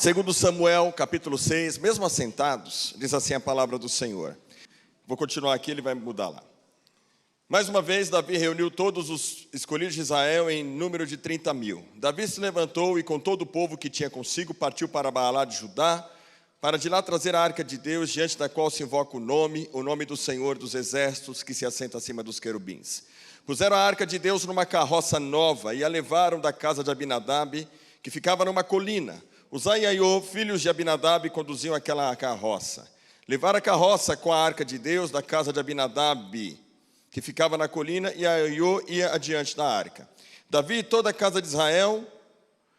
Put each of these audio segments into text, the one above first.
Segundo Samuel, capítulo 6, mesmo assentados, diz assim a palavra do Senhor. Vou continuar aqui, ele vai mudar lá. Mais uma vez, Davi reuniu todos os escolhidos de Israel em número de 30.000. Davi se levantou e com todo o povo que tinha consigo, partiu para Baalá de Judá, para de lá trazer a arca de Deus, diante da qual se invoca o nome do Senhor dos exércitos, que se assenta acima dos querubins. Puseram a arca de Deus numa carroça nova e a levaram da casa de Abinadab, que ficava numa colina. Uzai e Aiô, filhos de Abinadab, conduziam aquela carroça. Levaram a carroça com a arca de Deus da casa de Abinadab, que ficava na colina, e Aiô ia adiante da arca. Davi e toda a casa de Israel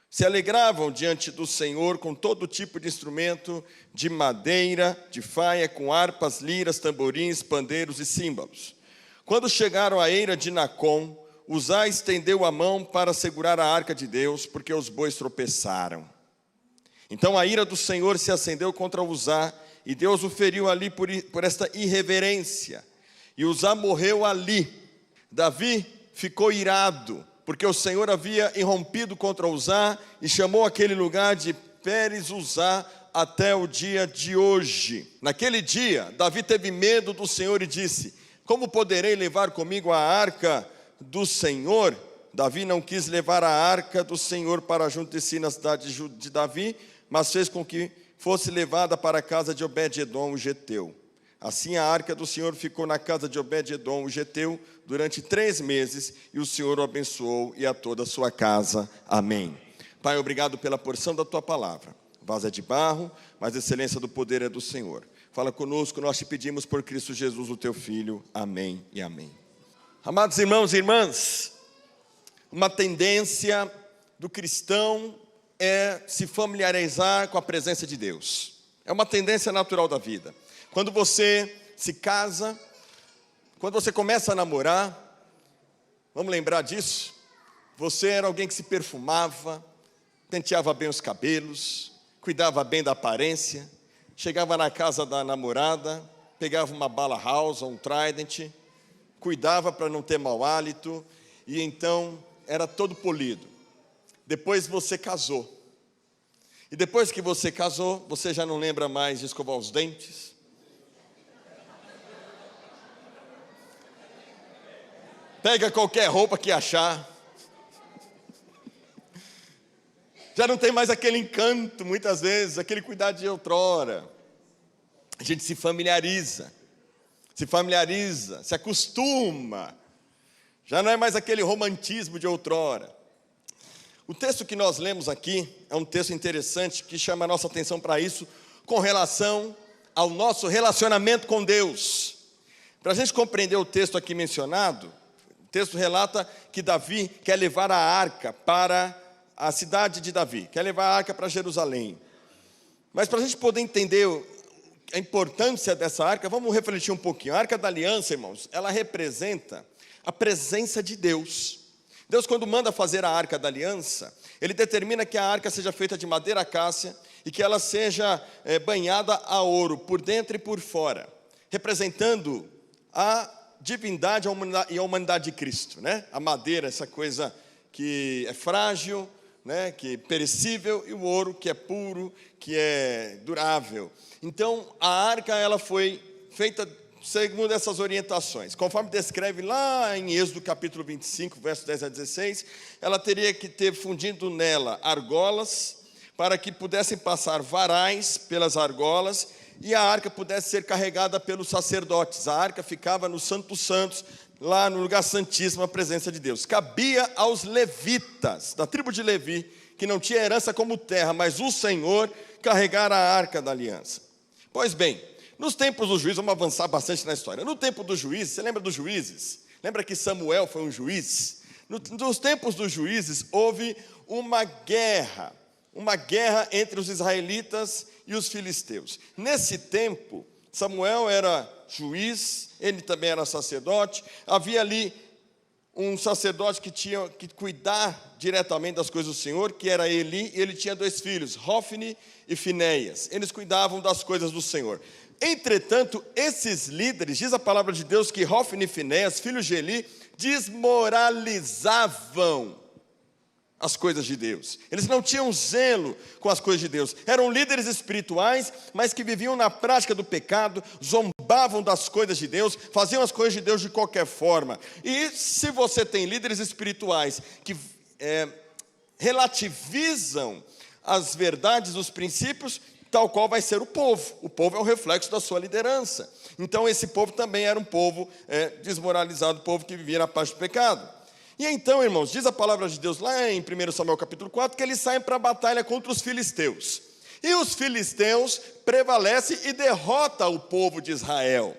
se alegravam diante do Senhor com todo tipo de instrumento de madeira, de faia, com harpas, liras, tamborins, pandeiros e símbolos. Quando chegaram à eira de Nacon, Uzai estendeu a mão para segurar a arca de Deus, porque os bois tropeçaram. Então a ira do Senhor se acendeu contra Uzá, e Deus o feriu ali por esta irreverência. E Uzá morreu ali. Davi ficou irado, porque o Senhor havia irrompido contra Uzá, e chamou aquele lugar de Pérez Uzá até o dia de hoje. Naquele dia, Davi teve medo do Senhor e disse: como poderei levar comigo a arca do Senhor? Davi não quis levar a arca do Senhor para junto de si na cidade de Davi, mas fez com que fosse levada para a casa de Obed-edom, o geteu. Assim a arca do Senhor ficou na casa de Obed-edom, o geteu, durante 3 meses, e o Senhor o abençoou e a toda a sua casa. Amém. Pai, obrigado pela porção da tua palavra. O vaso é de barro, mas a excelência do poder é do Senhor. Fala conosco, nós te pedimos por Cristo Jesus, o teu Filho. Amém e amém. Amados irmãos e irmãs, uma tendência do cristão é se familiarizar com a presença de Deus. É uma tendência natural da vida. Quando você se casa, quando você começa a namorar, vamos lembrar disso? Você era alguém que se perfumava, penteava bem os cabelos, cuidava bem da aparência, chegava na casa da namorada, pegava uma bala house, um Trident, cuidava para não ter mau hálito, e então era todo polido. Depois você casou. E depois que você casou, você já não lembra mais de escovar os dentes? Pega qualquer roupa que achar. Já não tem mais aquele encanto, muitas vezes, aquele cuidado de outrora. A gente se familiariza, se acostuma. Já não é mais aquele romantismo de outrora. O texto que nós lemos aqui é um texto interessante que chama a nossa atenção para isso, com relação ao nosso relacionamento com Deus. Para a gente compreender o texto aqui mencionado, o texto relata que Davi quer levar a arca para a cidade de Davi, quer levar a arca para Jerusalém. Mas para a gente poder entender a importância dessa arca, vamos refletir um pouquinho. A arca da aliança, irmãos, ela representa a presença de Deus. Deus, quando manda fazer a arca da aliança, Ele determina que a arca seja feita de madeira acácia e que ela seja banhada a ouro, por dentro e por fora, representando a divindade e a humanidade de Cristo, né? A madeira, essa coisa que é frágil, né? Que é perecível, e o ouro, que é puro, que é durável. Então, a arca, ela foi feita segundo essas orientações. Conforme descreve lá em Êxodo capítulo 25, verso 10 a 16, ela teria que ter fundido nela argolas, para que pudessem passar varais pelas argolas, e a arca pudesse ser carregada pelos sacerdotes. A arca ficava no Santo dos Santos, lá no lugar santíssimo, a presença de Deus. Cabia aos levitas, da tribo de Levi, que não tinha herança como terra, mas o Senhor carregar a arca da aliança. Pois bem, nos tempos dos juízes, vamos avançar bastante na história. No tempo dos juízes, você lembra dos juízes? Lembra que Samuel foi um juiz? Nos tempos dos juízes, houve uma guerra entre os israelitas e os filisteus. Nesse tempo, Samuel era juiz, ele também era sacerdote. Havia ali um sacerdote que tinha que cuidar diretamente das coisas do Senhor, que era Eli, e ele tinha 2 filhos, Hofni e Finéias. Eles cuidavam das coisas do Senhor. Entretanto, esses líderes, diz a palavra de Deus, que Hofni e Finéias, filhos de Eli, desmoralizavam as coisas de Deus. Eles não tinham zelo com as coisas de Deus. Eram líderes espirituais, mas que viviam na prática do pecado, zombavam das coisas de Deus, faziam as coisas de Deus de qualquer forma. E se você tem líderes espirituais que relativizam as verdades, os princípios, tal qual vai ser o povo. O povo é o reflexo da sua liderança. Então esse povo também era um povo desmoralizado, um povo que vivia na paz do pecado. E então, irmãos, diz a palavra de Deus lá em 1 Samuel capítulo 4, que eles saem para a batalha contra os filisteus. E os filisteus prevalecem e derrotam o povo de Israel.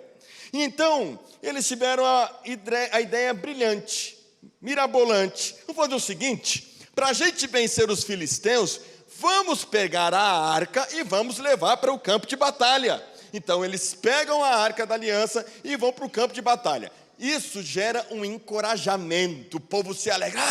E então, eles tiveram a ideia brilhante, mirabolante. Vamos fazer o seguinte, para a gente vencer os filisteus, vamos pegar a arca e vamos levar para o campo de batalha. Então, eles pegam a arca da aliança e vão para o campo de batalha. Isso gera um encorajamento, o povo se alegra,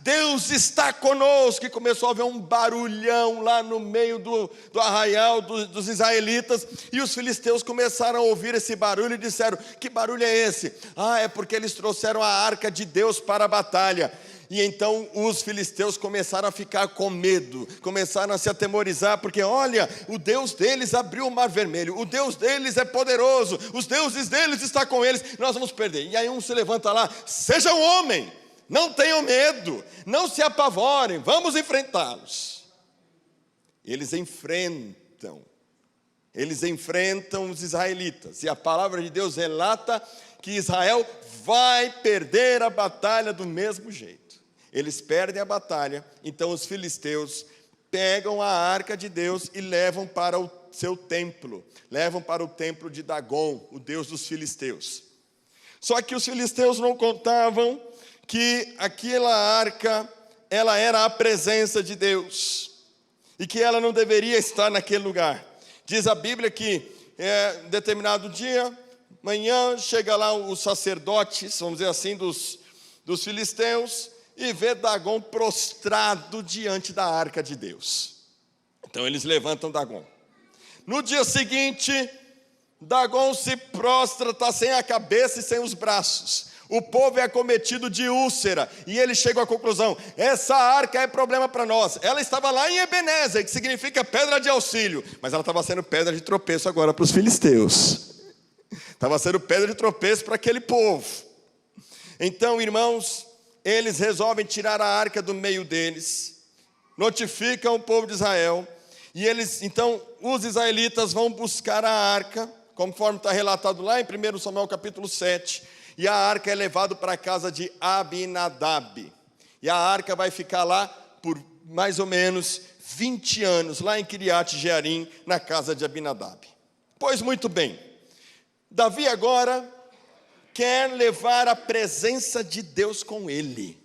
Deus está conosco, e começou a haver um barulhão lá no meio do arraial dos israelitas, e os filisteus começaram a ouvir esse barulho e disseram, que barulho é esse? É porque eles trouxeram a arca de Deus para a batalha. E então os filisteus começaram a ficar com medo, começaram a se atemorizar, porque olha, o Deus deles abriu o mar vermelho, o Deus deles é poderoso, os deuses deles estão com eles, nós vamos perder. E aí um se levanta lá, seja um homem, não tenham medo, não se apavorem, vamos enfrentá-los. Eles enfrentam os israelitas, e a palavra de Deus relata que Israel vai perder a batalha do mesmo jeito. Eles perdem a batalha, então os filisteus pegam a arca de Deus e levam para o seu templo, levam para o templo de Dagon, o deus dos filisteus. Só que os filisteus não contavam que aquela arca, ela era a presença de Deus, e que ela não deveria estar naquele lugar. Diz a Bíblia que em determinado dia, manhã, chega lá os sacerdotes, vamos dizer assim, dos filisteus, e vê Dagon prostrado diante da arca de Deus. Então eles levantam Dagon. No dia seguinte, Dagon se prostra, está sem a cabeça e sem os braços. O povo é acometido de úlcera, e eles chegam à conclusão, essa arca é problema para nós. Ela estava lá em Ebenezer, que significa pedra de auxílio, mas ela estava sendo pedra de tropeço agora para os filisteus. Estava sendo pedra de tropeço para aquele povo. Então, irmãos, eles resolvem tirar a arca do meio deles, notificam o povo de Israel, e então os israelitas vão buscar a arca, conforme está relatado lá em 1 Samuel capítulo 7, e a arca é levada para a casa de Abinadab, e a arca vai ficar lá por mais ou menos 20 anos, lá em Kiriat Jearim, na casa de Abinadab. Pois muito bem, Davi agora quer levar a presença de Deus com ele.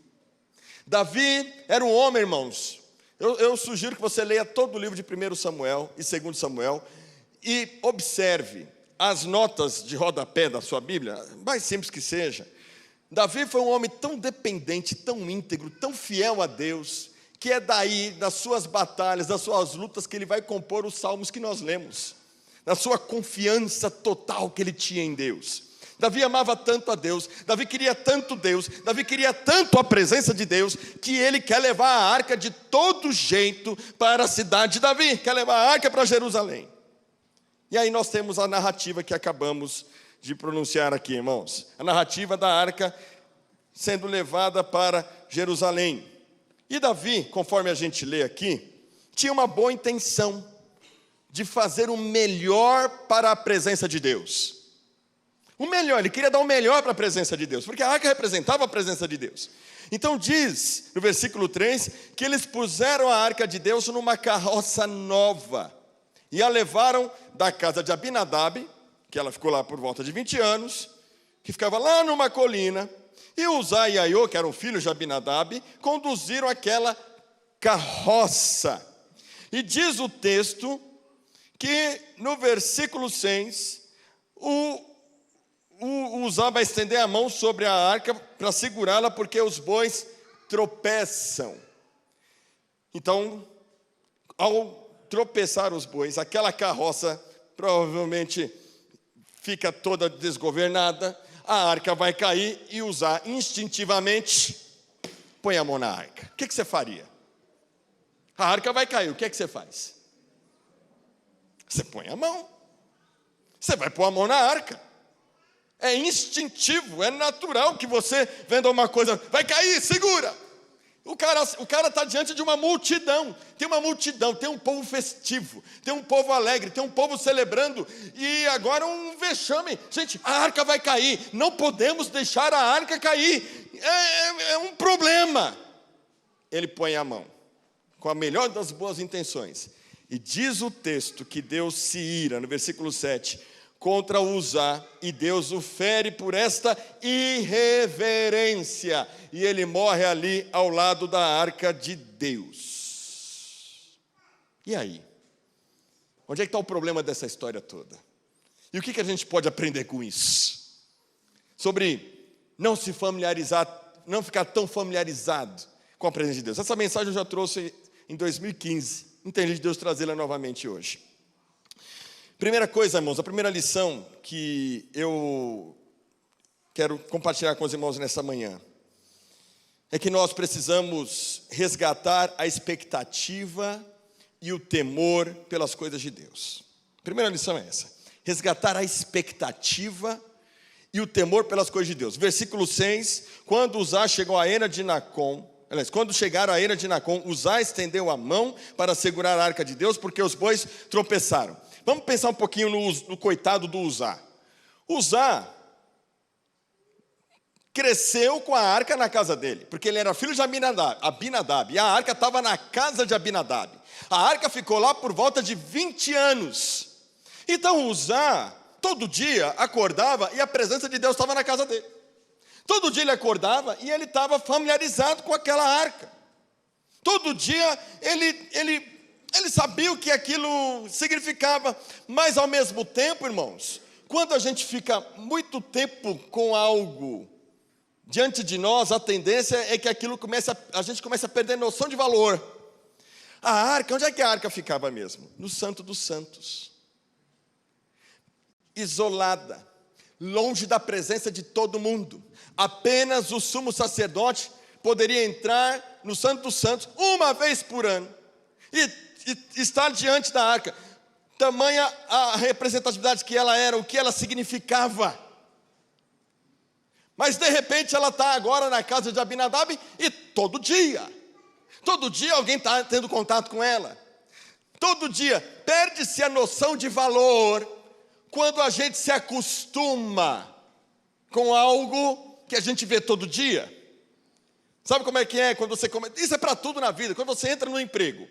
Davi era um homem, irmãos. Eu sugiro que você leia todo o livro de 1 Samuel e 2 Samuel e observe as notas de rodapé da sua Bíblia, mais simples que seja. Davi foi um homem tão dependente, tão íntegro, tão fiel a Deus, que é daí, das suas batalhas, das suas lutas, que ele vai compor os salmos que nós lemos, da sua confiança total que ele tinha em Deus. Davi amava tanto a Deus, Davi queria tanto Deus, Davi queria tanto a presença de Deus, que ele quer levar a arca de todo jeito para a cidade de Davi, quer levar a arca para Jerusalém. E aí nós temos a narrativa que acabamos de pronunciar aqui, irmãos. A narrativa da arca sendo levada para Jerusalém. E Davi, conforme a gente lê aqui, tinha uma boa intenção de fazer o melhor para a presença de Deus. O melhor, ele queria dar o melhor para a presença de Deus, porque a arca representava a presença de Deus. Então diz, no versículo 3, que eles puseram a arca de Deus numa carroça nova, e a levaram da casa de Abinadab, que ela ficou lá por volta de 20 anos, que ficava lá numa colina, e Uzá e Aiô, que eram filhos de Abinadab, conduziram aquela carroça. E diz o texto, que no versículo 6, Uzá vai estender a mão sobre a arca para segurá-la, porque os bois tropeçam. Então, ao tropeçar os bois, aquela carroça provavelmente fica toda desgovernada, a arca vai cair e Uzá instintivamente põe a mão na arca? O que você faria? A arca vai cair, o que você faz? Você põe a mão. Você vai pôr a mão na arca. É instintivo, é natural que você, vendo uma coisa, vai cair, segura. O cara está diante de uma multidão, tem um povo festivo, tem um povo alegre, tem um povo celebrando, e agora um vexame. Gente, a arca vai cair, não podemos deixar a arca cair, é um problema. Ele põe a mão, com a melhor das boas intenções, e diz o texto que Deus se ira, no versículo 7, contra Uzá, e Deus o fere por esta irreverência, e ele morre ali ao lado da arca de Deus. E aí? Onde é que está o problema dessa história toda? E o que a gente pode aprender com isso? Sobre não se familiarizar, não ficar tão familiarizado com a presença de Deus. Essa mensagem eu já trouxe em 2015, entendi de Deus trazê-la novamente hoje. Primeira coisa, irmãos, a primeira lição que eu quero compartilhar com os irmãos nessa manhã é que nós precisamos resgatar a expectativa e o temor pelas coisas de Deus. A primeira lição é essa: resgatar a expectativa e o temor pelas coisas de Deus. Versículo 6, quando Uzá chegou a Ena de Nacon, quando chegaram a Ena de Nacon, Uzá estendeu a mão para segurar a arca de Deus, porque os bois tropeçaram. Vamos pensar um pouquinho no coitado do Uzá. Uzá cresceu com a arca na casa dele, porque ele era filho de Abinadab, e a arca estava na casa de Abinadab. A arca ficou lá por volta de 20 anos. Então Uzá, todo dia, acordava e a presença de Deus estava na casa dele. Todo dia ele acordava e ele estava familiarizado com aquela arca. Todo dia ele sabia o que aquilo significava, mas ao mesmo tempo, irmãos, quando a gente fica muito tempo com algo diante de nós, a tendência é que a gente começa a perder noção de valor. A arca, onde é que a arca ficava mesmo? No Santo dos Santos. Isolada, longe da presença de todo mundo. Apenas o sumo sacerdote poderia entrar no Santo dos Santos uma vez por ano e estar diante da arca. Tamanha a representatividade que ela era, o que ela significava. Mas de repente ela está agora na casa de Abinadab e todo dia alguém está tendo contato com ela. Todo dia perde-se a noção de valor quando a gente se acostuma com algo que a gente vê todo dia. Sabe como é que é quando você começa? Isso é para tudo na vida. Quando você entra no emprego,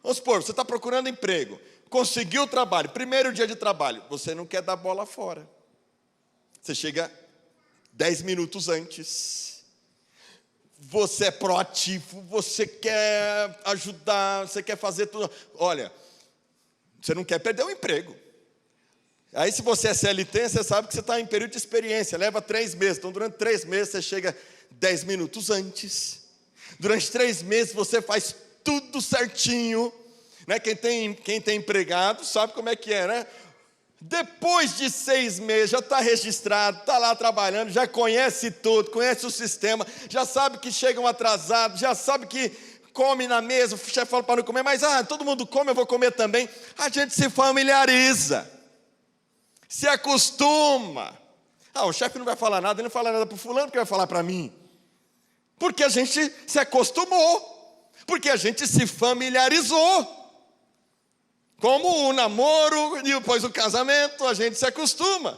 vamos supor, você está procurando emprego, conseguiu o trabalho, primeiro dia de trabalho, você não quer dar bola fora. Você chega 10 minutos antes. Você é proativo, você quer ajudar, você quer fazer tudo. Olha, você não quer perder o emprego. Aí se você é CLT, você sabe que você está em período de experiência, leva 3 meses. Então durante 3 meses você chega 10 minutos antes. Durante 3 meses você faz tudo certinho, né? Quem tem empregado sabe como é que é, né? Depois de 6 meses já está registrado, está lá trabalhando, já conhece tudo, conhece o sistema, já sabe que chegam atrasados, já sabe que come na mesa, o chefe fala para não comer, mas todo mundo come, eu vou comer também. A gente se familiariza, se acostuma. O chefe não vai falar nada, ele não fala nada para o fulano, que vai falar para mim. Porque a gente se acostumou, porque a gente se familiarizou. Como o namoro e depois o casamento, a gente se acostuma.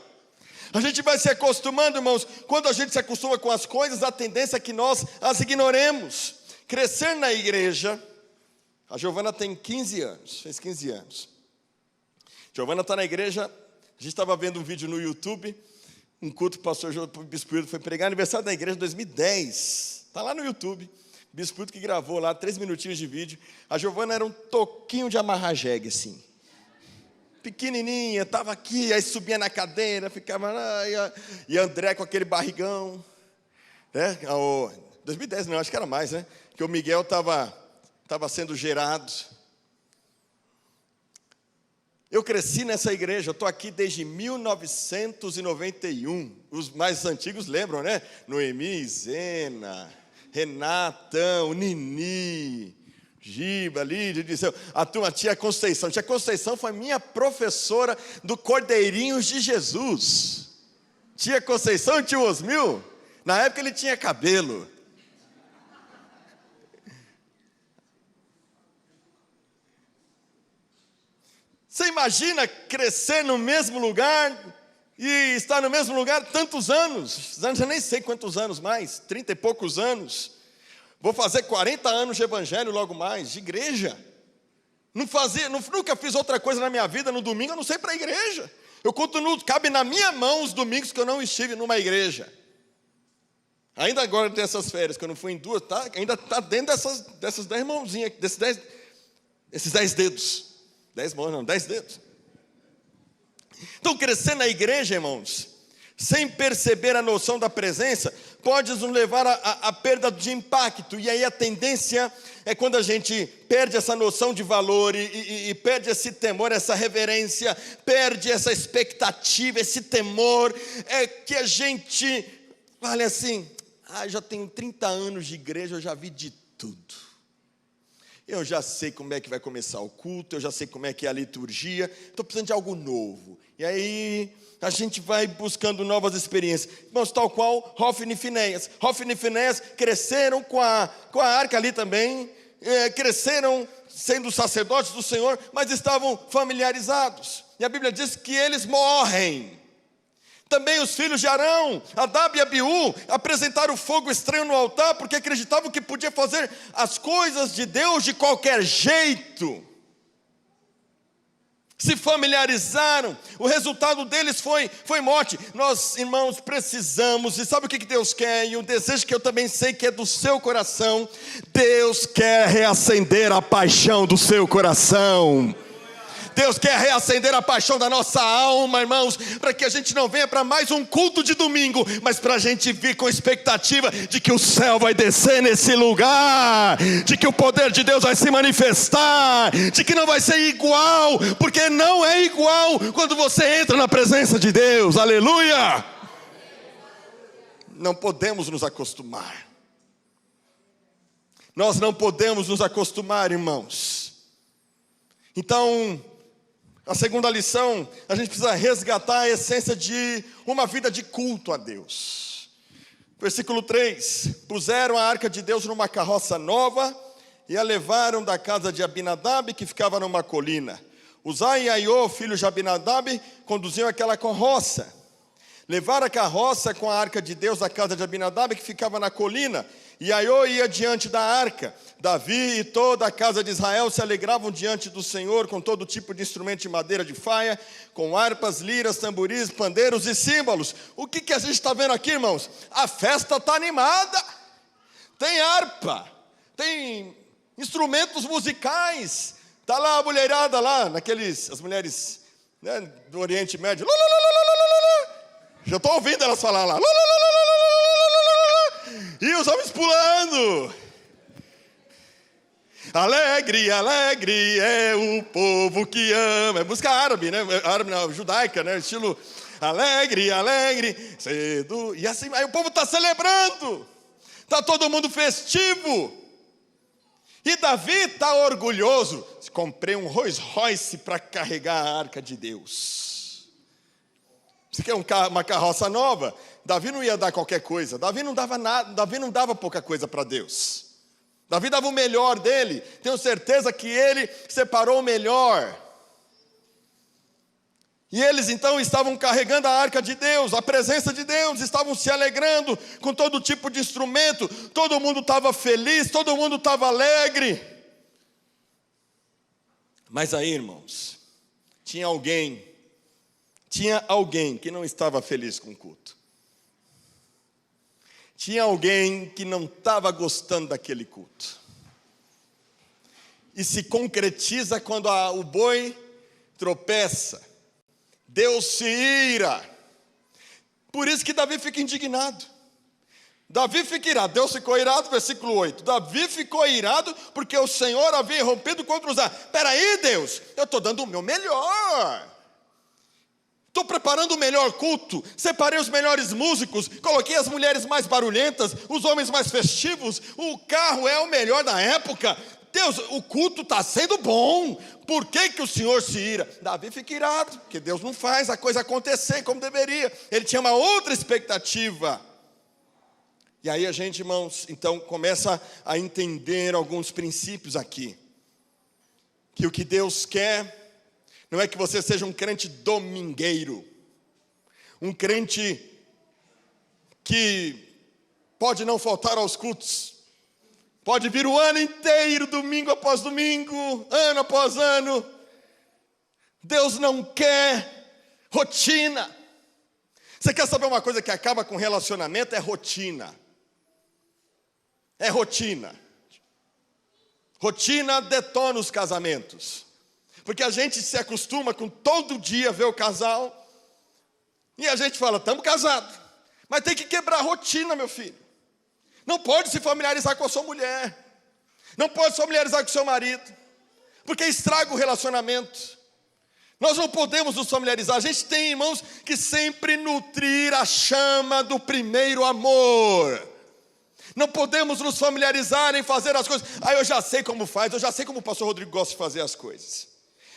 A gente vai se acostumando, irmãos. Quando a gente se acostuma com as coisas, a tendência é que nós as ignoremos. Crescer na igreja. A Giovana tem 15 anos, fez 15 anos. Giovana está na igreja. A gente estava vendo um vídeo no YouTube. Um culto que o pastor Bispo Hildo foi pregar, aniversário da igreja 2010. Está lá no YouTube. Bispo Hildo que gravou lá 3 minutinhos de vídeo. A Giovana era um toquinho de amarrar jegue, assim. Pequenininha, estava aqui, aí subia na cadeira, ficava lá, e André com aquele barrigão. 2010 não, acho que era mais, né? Que o Miguel estava sendo gerado. Eu cresci nessa igreja, eu estou aqui desde 1991. Os mais antigos lembram, né? Noemi, Zena, Renatão, Nini, Giba, Lídia, Disseu, a tia Conceição. Tia Conceição foi minha professora do Cordeirinhos de Jesus. Tia Conceição e tio Osmil, na época ele tinha cabelo. Você imagina crescer no mesmo lugar e estar no mesmo lugar tantos anos? Eu nem sei quantos anos mais, 30 e poucos anos. Vou fazer 40 anos de evangelho logo mais, de igreja. Nunca fiz outra coisa na minha vida. No domingo eu não sei para a igreja. Eu continuo, cabe na minha mão os domingos que eu não estive numa igreja. Ainda agora tem essas férias, que eu não fui em duas, ainda está dentro dessas 10 mãozinhas, esses 10 dedos. 10 mãos não, 10 dedos. Então crescer na igreja, irmãos, sem perceber a noção da presença, pode nos levar à perda de impacto. E aí a tendência é quando a gente perde essa noção de valor e perde esse temor, essa reverência, perde essa expectativa, esse temor, é que a gente fala assim, já tenho 30 anos de igreja, eu já vi de tudo. Eu já sei como é que vai começar o culto, eu já sei como é que é a liturgia, estou precisando de algo novo. E aí a gente vai buscando novas experiências. Irmãos, tal qual Hofni e Finéias. Hofni e Finéias cresceram com a arca ali também, cresceram sendo sacerdotes do Senhor, mas estavam familiarizados. E a Bíblia diz que eles morrem. Também os filhos de Arão, Nadab e Abiú, apresentaram fogo estranho no altar, porque acreditavam que podia fazer as coisas de Deus de qualquer jeito. Se familiarizaram, o resultado deles foi morte. Nós, irmãos, precisamos, e sabe o que Deus quer? E o desejo que eu também sei que é do seu coração, Deus quer reacender a paixão do seu coração. Deus quer reacender a paixão da nossa alma, irmãos, para que a gente não venha para mais um culto de domingo, mas para a gente vir com expectativa de que o céu vai descer nesse lugar, de que o poder de Deus vai se manifestar, de que não vai ser igual, porque não é igual quando você entra na presença de Deus, aleluia! Não podemos nos acostumar. Nós não podemos nos acostumar, irmãos. Então, a segunda lição, a gente precisa resgatar a essência de uma vida de culto a Deus. Versículo 3, puseram a arca de Deus numa carroça nova e a levaram da casa de Abinadab, que ficava numa colina. Uzai e Aiô, filhos de Abinadab, conduziam aquela carroça. Levaram a carroça com a arca de Deus da casa de Abinadab, que ficava na colina, e Aiô ia diante da arca. Davi e toda a casa de Israel se alegravam diante do Senhor com todo tipo de instrumento de madeira de faia, com harpas, liras, tamboris, pandeiros e símbolos. O que a gente está vendo aqui, irmãos? A festa está animada. Tem harpa, tem instrumentos musicais. Está lá a mulherada lá, as mulheres, né, do Oriente Médio. Já estou ouvindo elas falar lá. E os homens pulando. Alegre, alegre é o povo que ama. É música árabe, né? Árabe não, judaica, né? Estilo alegre, alegre, cedo. E assim, aí o povo está celebrando. Está todo mundo festivo. E Davi está orgulhoso. Comprei um Rolls Royce para carregar a arca de Deus. Você quer uma carroça nova? Davi não ia dar qualquer coisa. Davi não dava nada. Davi não dava pouca coisa para Deus. Davi dava o melhor dele. Tenho certeza que ele separou o melhor. E eles então estavam carregando a arca de Deus, a presença de Deus, estavam se alegrando com todo tipo de instrumento. Todo mundo estava feliz, todo mundo estava alegre. Mas aí, irmãos, tinha alguém que não estava feliz com o culto. Tinha alguém que não estava gostando daquele culto. E se concretiza quando o boi tropeça. Deus se ira. Por isso que Davi fica indignado. Davi fica irado. Deus ficou irado, versículo 8. Davi ficou irado porque o Senhor havia rompido contra Uzá. Espera aí, Deus, eu estou dando o meu melhor. Estou preparando o melhor culto, separei os melhores músicos, coloquei as mulheres mais barulhentas, os homens mais festivos, o carro é o melhor da época. Deus, o culto está sendo bom, por que o Senhor se ira? Davi fica irado, porque Deus não faz a coisa acontecer como deveria, ele tinha uma outra expectativa. E aí a gente, irmãos, então começa a entender alguns princípios aqui, que o que Deus quer não é que você seja um crente domingueiro, um crente que pode não faltar aos cultos, pode vir o ano inteiro, domingo após domingo, ano após ano. Deus não quer rotina. Você quer saber uma coisa que acaba com relacionamento? É rotina. É rotina. Rotina detona os casamentos. Porque a gente se acostuma com todo dia ver o casal, e a gente fala, estamos casados, mas tem que quebrar a rotina, meu filho. Não pode se familiarizar com a sua mulher, não pode se familiarizar com o seu marido, porque estraga o relacionamento. Nós não podemos nos familiarizar. A gente tem, irmãos, que sempre nutrir a chama do primeiro amor. Não podemos nos familiarizar em fazer as coisas. Eu já sei como faz, eu já sei como o pastor Rodrigo gosta de fazer as coisas.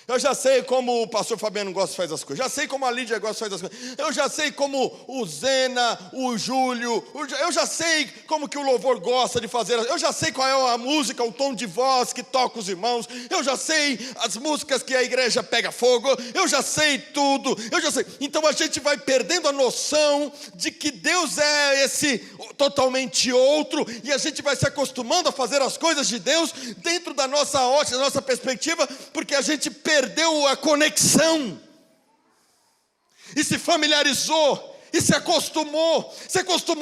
Eu já sei como o pastor Fabiano gosta de fazer as coisas. Já sei como a Lídia gosta de fazer as coisas. Eu já sei como o Zena, o Júlio. Eu já sei como que o louvor gosta de fazer. Eu já sei qual é a música, o tom de voz que toca os irmãos. Eu já sei as músicas que a igreja pega fogo. Eu já sei tudo. Eu já sei. Então a gente vai perdendo a noção de que Deus é esse totalmente outro. E a gente vai se acostumando a fazer as coisas de Deus dentro da nossa ótica, da nossa perspectiva, porque a gente perdeu a conexão, e se familiarizou, e se acostumou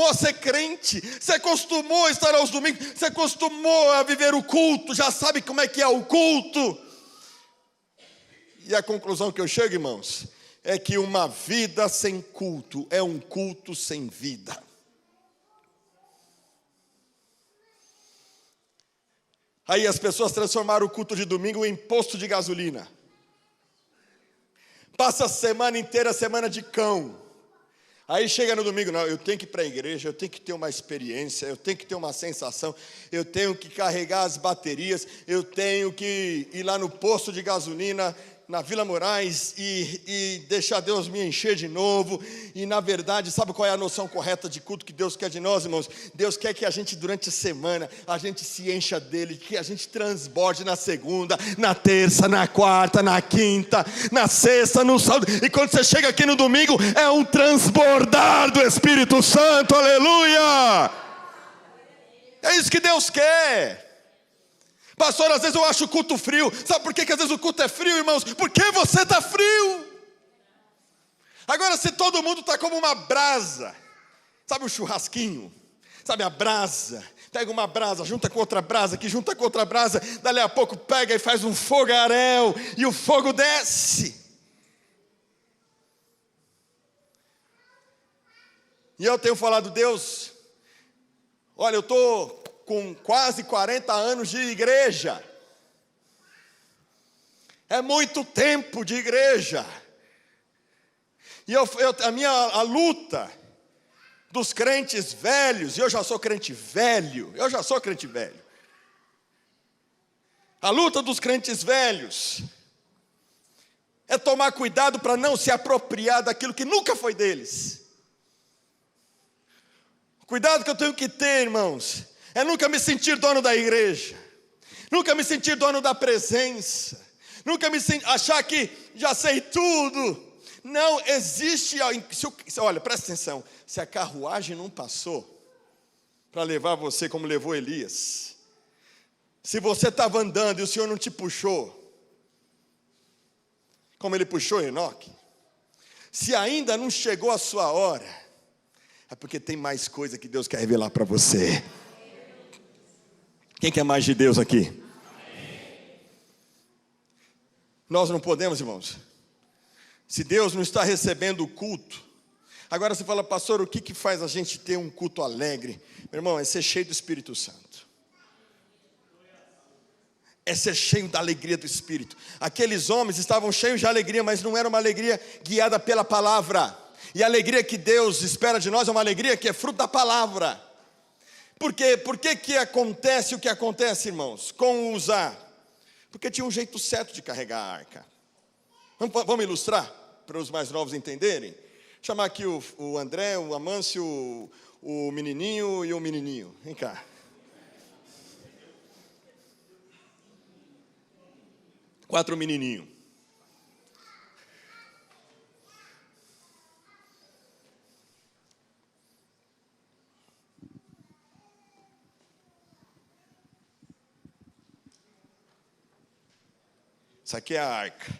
a ser crente, se acostumou a estar aos domingos, se acostumou a viver o culto, já sabe como é que é o culto. E a conclusão que eu chego, irmãos, é que uma vida sem culto é um culto sem vida. Aí as pessoas transformaram o culto de domingo em posto de gasolina. Passa a semana inteira, semana de cão. Aí chega no domingo, não, eu tenho que ir para a igreja, eu tenho que ter uma experiência, eu tenho que ter uma sensação, eu tenho que carregar as baterias, eu tenho que ir lá no posto de gasolina, na Vila Moraes, e deixar Deus me encher de novo. E na verdade, sabe qual é a noção correta de culto que Deus quer de nós, irmãos? Deus quer que a gente durante a semana, a gente se encha dele, que a gente transborde na segunda, na terça, na quarta, na quinta, na sexta, no sábado. E quando você chega aqui no domingo, é um transbordar do Espírito Santo, aleluia! É isso que Deus quer. Pastor, às vezes eu acho o culto frio. Sabe por que às vezes o culto é frio, irmãos? Porque você está frio. Agora, se todo mundo está como uma brasa, sabe o churrasquinho? Sabe a brasa? Pega uma brasa, junta com outra brasa, que junta com outra brasa, dali a pouco pega e faz um fogaréu, e o fogo desce. E eu tenho falado, Deus, olha, eu estou com quase 40 anos de igreja. É muito tempo de igreja. E a luta dos crentes velhos, e eu já sou crente velho, a luta dos crentes velhos é tomar cuidado para não se apropriar daquilo que nunca foi deles. Cuidado que eu tenho que ter, irmãos, é nunca me sentir dono da igreja, nunca me sentir dono da presença, nunca me achar que já sei tudo. Não existe, olha, presta atenção, se a carruagem não passou para levar você como levou Elias, se você estava andando e o Senhor não te puxou, como Ele puxou Enoque, se ainda não chegou a sua hora, é porque tem mais coisa que Deus quer revelar para você. Quem quer mais de Deus aqui? Amém. Nós não podemos, irmãos, se Deus não está recebendo o culto. Agora você fala, pastor, o que faz a gente ter um culto alegre? Meu irmão, é ser cheio do Espírito Santo. é ser cheio da alegria do Espírito. Aqueles homens estavam cheios de alegria, mas não era uma alegria guiada pela palavra. E a alegria que Deus espera de nós é uma alegria que é fruto da palavra. Por quê? Por que acontece o que acontece, irmãos, com Uzá? Porque tinha um jeito certo de carregar a arca. Vamos ilustrar, para os mais novos entenderem? Chamar aqui o André, o Amâncio, o menininho e o menininho. Vem cá. Quatro menininhos. Isso aqui é a arca.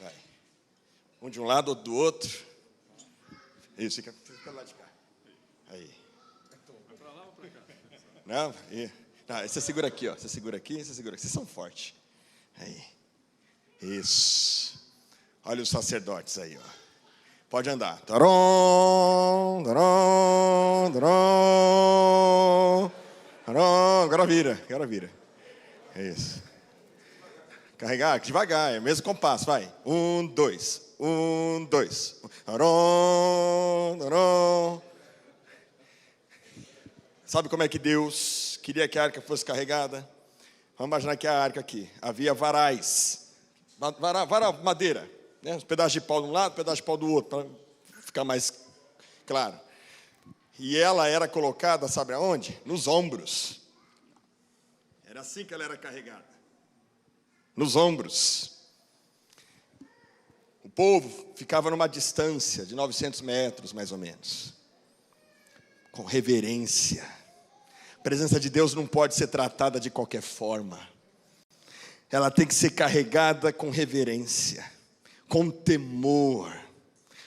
Vai. Um de um lado, outro do outro. Isso, fica lá de cá. Aí. Não, não, você segura aqui, ó. Você segura aqui, você segura aqui. Vocês são fortes. Aí. Isso. Olha os sacerdotes aí, ó. Pode andar. Tarom, tarom, tarom. Agora vira. Isso. Carregar devagar, é o mesmo compasso, vai. 1, 2. 1, 2. Sabe como é que Deus queria que a arca fosse carregada? Vamos imaginar que a arca aqui, havia varais. Vara madeira, né? Um pedaço de pau de um lado, um pedaço de pau do outro, para ficar mais claro. E ela era colocada, sabe aonde? Nos ombros. Era assim que ela era carregada. Nos ombros. O povo ficava numa distância de 900 metros, mais ou menos. Com reverência. A presença de Deus não pode ser tratada de qualquer forma. Ela tem que ser carregada com reverência, com temor,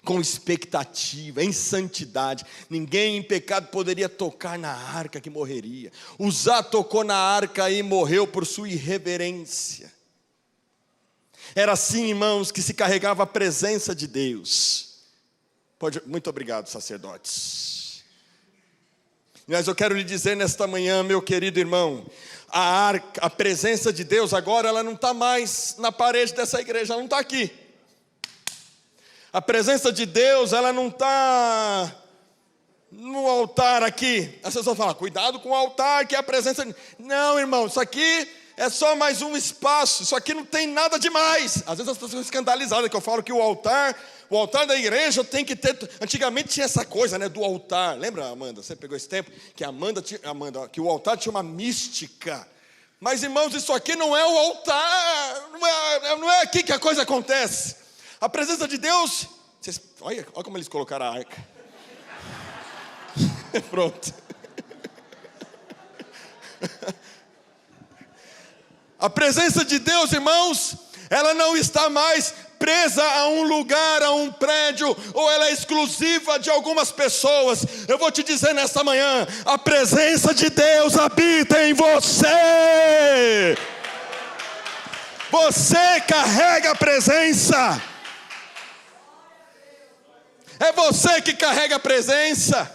com expectativa, em santidade. Ninguém em pecado poderia tocar na arca que morreria. Uzá tocou na arca e morreu por sua irreverência. Era assim, irmãos, que se carregava a presença de Deus. Muito obrigado, sacerdotes. Mas eu quero lhe dizer nesta manhã, meu querido irmão, a presença de Deus agora, ela não está mais na parede dessa igreja, ela não está aqui. A presença de Deus, ela não está no altar aqui. As pessoas falam, cuidado com o altar, que é a presença de... Não, irmão, isso aqui é só mais um espaço, isso aqui não tem nada demais. Às vezes as pessoas ficam escandalizadas, que eu falo que o altar da igreja tem que ter... Antigamente tinha essa coisa, né, do altar. Lembra, Amanda? Você pegou esse tempo? Que o altar tinha uma mística. Mas, irmãos, isso aqui não é o altar. Não é aqui que a coisa acontece. A presença de Deus... Olha como eles colocaram a arca. Pronto. A presença de Deus, irmãos, ela não está mais presa a um lugar, a um prédio, ou ela é exclusiva de algumas pessoas. Eu vou te dizer nesta manhã, a presença de Deus habita em você. Você carrega a presença. É você que carrega a presença.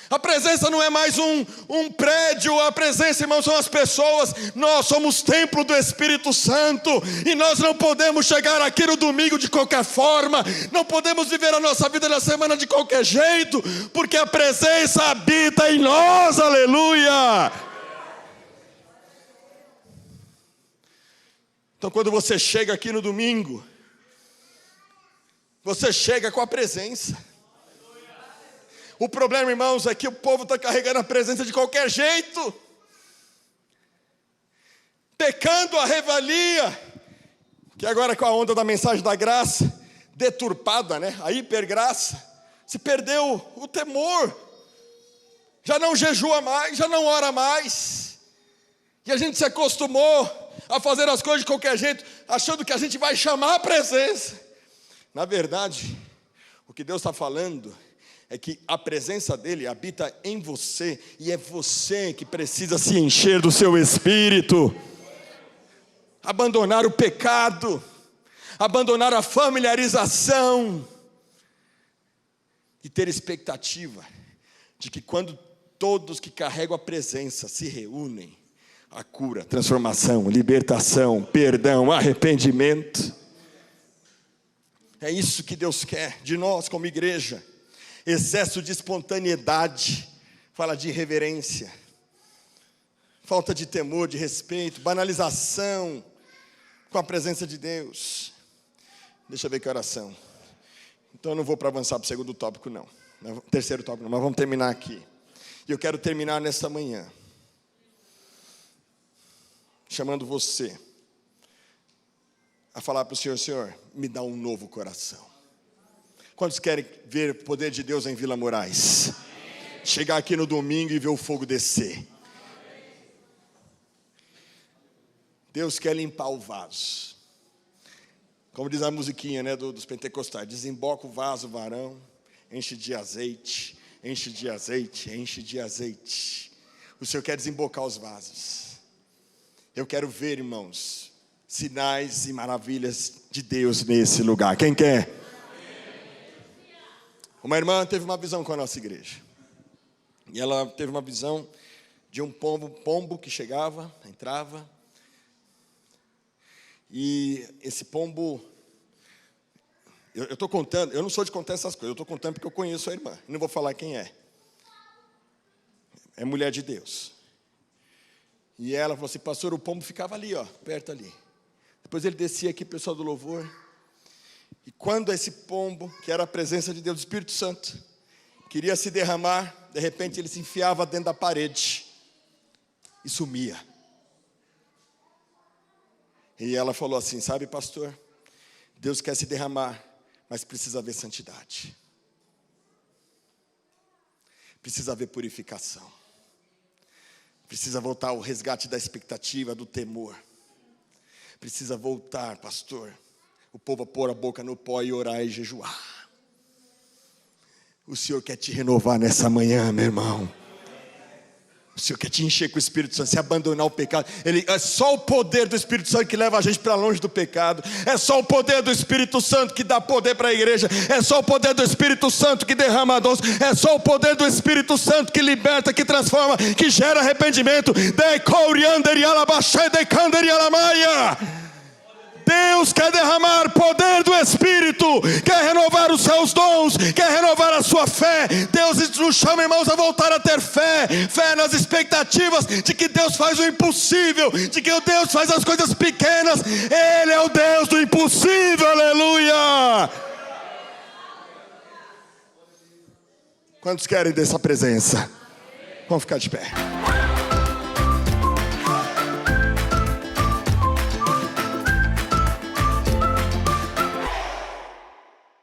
A presença não é mais um prédio, a presença, irmãos, são as pessoas. Nós somos templo do Espírito Santo, e nós não podemos chegar aqui no domingo de qualquer forma, não podemos viver a nossa vida na semana de qualquer jeito, porque a presença habita em nós, aleluia. Então quando você chega aqui no domingo, você chega com a presença. O problema, irmãos, é que o povo está carregando a presença de qualquer jeito, pecando a revalia, que agora com a onda da mensagem da graça, deturpada, né? A hipergraça, se perdeu o temor, já não jejua mais, já não ora mais, e a gente se acostumou a fazer as coisas de qualquer jeito, achando que a gente vai chamar a presença. Na verdade, o que Deus está falando é que a presença dele habita em você, e é você que precisa se encher do seu espírito, abandonar o pecado, abandonar a familiarização, e ter expectativa de que quando todos que carregam a presença se reúnem, a cura, transformação, libertação, perdão, arrependimento. É isso que Deus quer de nós como igreja. Excesso de espontaneidade, fala de irreverência, falta de temor, de respeito, banalização com a presença de Deus. Deixa eu ver que oração. Então eu não vou para avançar para o segundo tópico não, terceiro tópico não, mas vamos terminar aqui. E eu quero terminar nesta manhã chamando você a falar para o Senhor: Senhor, me dá um novo coração. Quantos querem ver o poder de Deus em Vila Moraes? Chegar aqui no domingo e ver o fogo descer. Deus quer limpar o vaso. Como diz a musiquinha, né, dos pentecostais: desemboca o vaso, varão, enche de azeite, enche de azeite, enche de azeite. O Senhor quer desembocar os vasos. Eu quero ver, irmãos, sinais e maravilhas de Deus nesse lugar. Quem quer? Uma irmã teve uma visão com a nossa igreja. E ela teve uma visão de um pombo que chegava, entrava. E esse pombo, eu estou contando, eu não sou de contar essas coisas, eu estou contando porque eu conheço a irmã. Não vou falar quem é. É mulher de Deus. E ela falou assim: pastor, o pombo ficava ali, ó, perto ali. Depois ele descia aqui, pessoal do louvor. E quando esse pombo, que era a presença de Deus, o Espírito Santo, queria se derramar, de repente ele se enfiava dentro da parede e sumia. E ela falou assim: sabe, pastor, Deus quer se derramar, mas precisa haver santidade. Precisa haver purificação. Precisa voltar ao resgate da expectativa, do temor. Precisa voltar, pastor, o povo a pôr a boca no pó e orar e jejuar. O Senhor quer te renovar nessa manhã, meu irmão. O Senhor quer te encher com o Espírito Santo, se abandonar o pecado. É só o poder do Espírito Santo que leva a gente para longe do pecado. É só o poder do Espírito Santo que dá poder para a igreja. É só o poder do Espírito Santo que derrama dons. É só o poder do Espírito Santo que liberta, que transforma, que gera arrependimento. Deus quer derramar poder do Espírito, quer renovar os seus dons, quer renovar a sua fé. Deus nos chama, irmãos, a voltar a ter fé. Fé nas expectativas de que Deus faz o impossível, de que Deus faz as coisas pequenas. Ele é o Deus do impossível, aleluia. Quantos querem dessa presença? Vamos ficar de pé.